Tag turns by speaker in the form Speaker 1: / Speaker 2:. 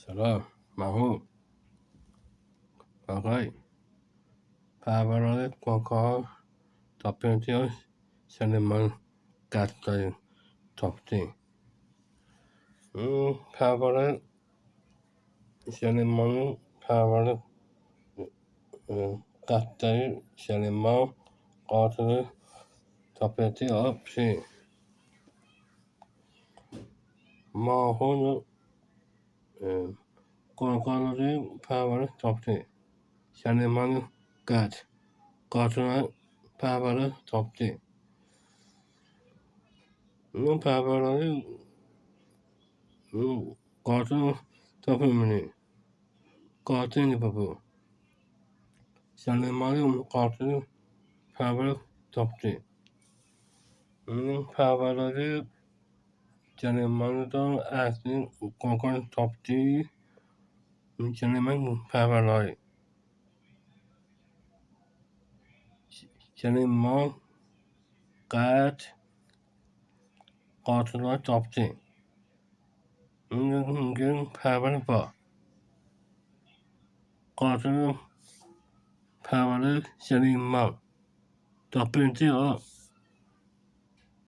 Speaker 1: سلام محمود آقای پروران کاکا تا پنتیاش سلیمان قطعی تاپتی پروران سلیمان پروران قطعی سلیمان قاتل تاپتی آبسی ماهون کاکالوری پروران تاپتی سلیمان قاتل پروران تاپتی پروران قاتل تاپمونی قاتل بابو سلیمانی قاتل پروران تاپتی پروران سلیمانیدان اصلی کاکا تاپتی سلیمان پروران سلیمان قاتل تاپتی پروران با قاتل پروران سلیمان تاپتی